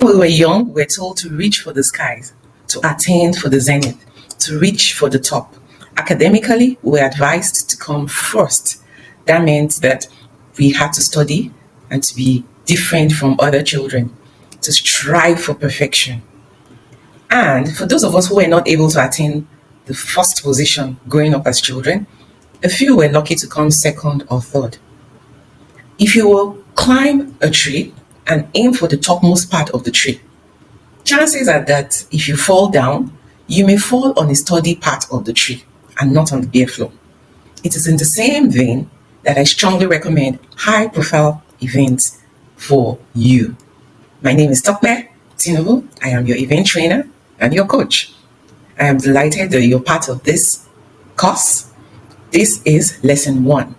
When we were young, we were told to reach for the skies, to attain for the zenith, to reach for the top. Academically, we were advised to come first. That meant that we had to study and to be different from other children, to strive for perfection. And for those of us who were not able to attain the first position growing up as children, a few were lucky to come second or third. If you will climb a tree and aim for the topmost part of the tree, chances are that if you fall down, you may fall on a sturdy part of the tree and not on the bare floor. It is in the same vein that I strongly recommend high-profile events for you. My name is Tokpe Tinubu. I am your event trainer and your coach. I am delighted that you're part of this course. This is lesson 1.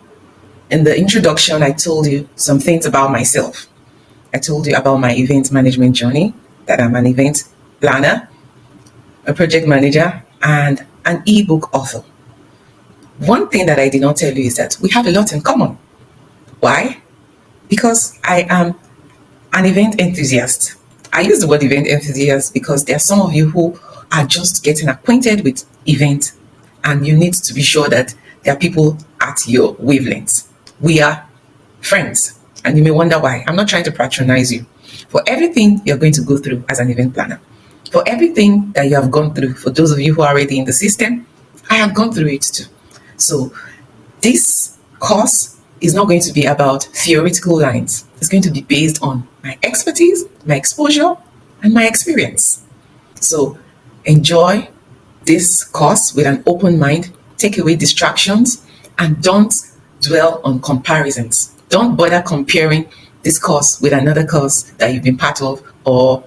In the introduction, I told you some things about myself. I told you about my event management journey, that I'm an event planner, a project manager, and an ebook author. One thing that I did not tell you is that we have a lot in common. Why? Because I am an event enthusiast. I use the word event enthusiast because there are some of you who are just getting acquainted with events, and you need to be sure that there are people at your wavelength. We are friends, and you may wonder why. I'm not trying to patronize you. For everything you're going to go through as an event planner, for everything that you have gone through, for those of you who are already in the system, I have gone through it too. So this course is not going to be about theoretical lines. It's going to be based on my expertise, my exposure, and my experience. So enjoy this course with an open mind, take away distractions, and don't dwell on comparisons. Don't bother comparing this course with another course that you've been part of or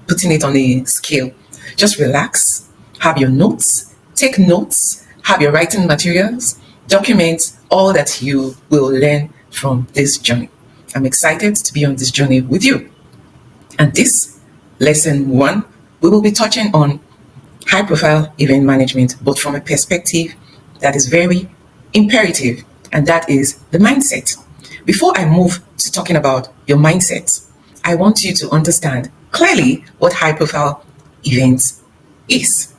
putting it on a scale. Just relax, have your notes, take notes, have your writing materials, document all that you will learn from this journey. I'm excited to be on this journey with you. And this lesson 1, we will be touching on high-profile event management, but from a perspective that is very imperative, and that is the mindset. Before I move to talking about your mindset, I want you to understand clearly what high-profile events is.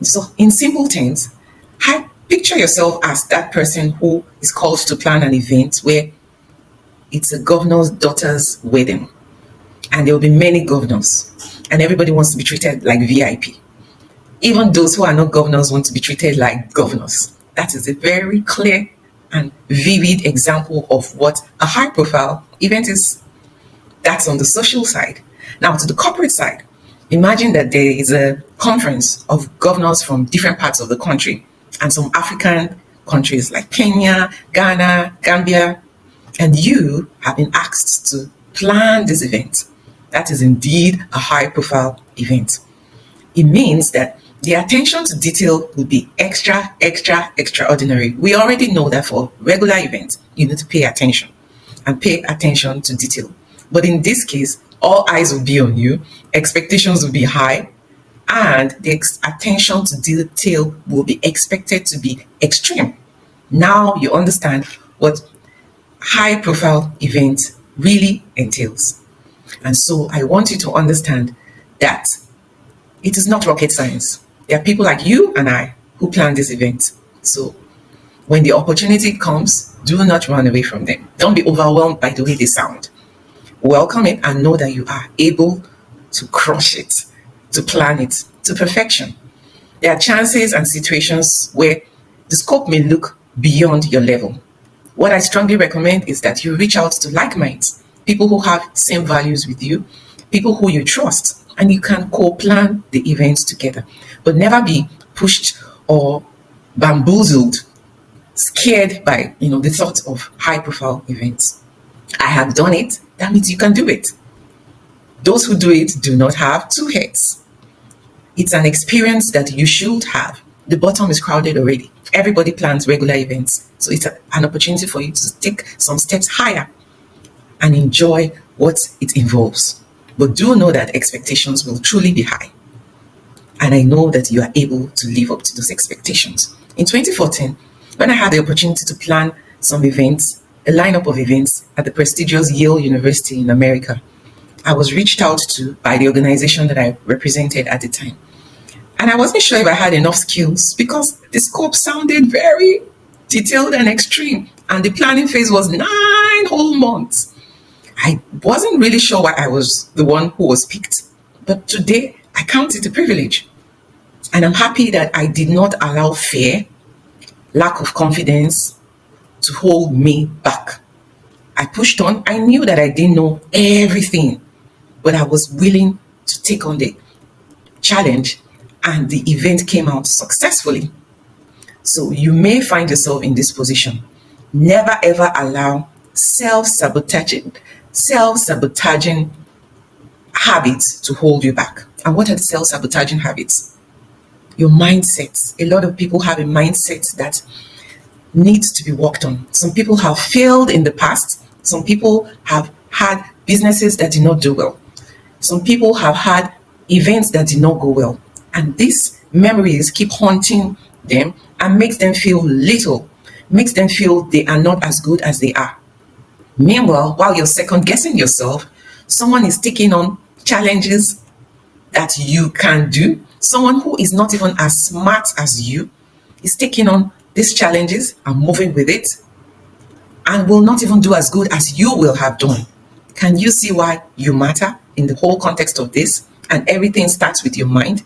So in simple terms, picture yourself as that person who is called to plan an event where it's a governor's daughter's wedding, and there will be many governors, and everybody wants to be treated like VIP. Even those who are not governors want to be treated like governors. That is a very clear and vivid example of what a high-profile event is. That's on the social side. Now to the corporate side, imagine that there is a conference of governors from different parts of the country and some African countries like Kenya, Ghana, Gambia, and you have been asked to plan this event. That is indeed a high-profile event. It means that the attention to detail will be extraordinary. We already know that for regular events, you need to pay attention and pay attention to detail. But in this case, all eyes will be on you, expectations will be high, and the attention to detail will be expected to be extreme. Now you understand what high-profile event really entails. And so I want you to understand that it is not rocket science. There are people like you and I who plan this event. So when the opportunity comes, do not run away from them. Don't be overwhelmed by the way they sound. Welcome it and know that you are able to crush it, to plan it to perfection. There are chances and situations where the scope may look beyond your level. What I strongly recommend is that you reach out to like minds, people who have same values with you, people who you trust, and you can co-plan the events together. But never be pushed or bamboozled, scared by the thought of high-profile events. I have done it. That means you can do it. Those who do it do not have two heads. It's an experience that you should have. The bottom is crowded already. Everybody plans regular events. So it's an opportunity for you to take some steps higher and enjoy what it involves. But do know that expectations will truly be high. And I know that you are able to live up to those expectations. In 2014, when I had the opportunity to plan some events, a lineup of events at the prestigious Yale University in America, I was reached out to by the organization that I represented at the time. And I wasn't sure if I had enough skills because the scope sounded very detailed and extreme. And the planning phase was 9 whole months. I wasn't really sure why I was the one who was picked. But today, I count it a privilege. And I'm happy that I did not allow fear, lack of confidence to hold me back. I pushed on. I knew that I didn't know everything, but I was willing to take on the challenge, and the event came out successfully. So you may find yourself in this position. Never ever allow self-sabotaging habits to hold you back. And what are the self-sabotaging habits? Your mindsets. A lot of people have a mindset that needs to be worked on. Some people have failed in the past. Some people have had businesses that did not do well. Some people have had events that did not go well. And these memories keep haunting them and makes them feel little, makes them feel they are not as good as they are. Meanwhile, while you're second guessing yourself, someone is taking on challenges that you can do. Someone who is not even as smart as you is taking on these challenges and moving with it and will not even do as good as you will have done. Can you see why you matter in the whole context of this? And everything starts with your mind.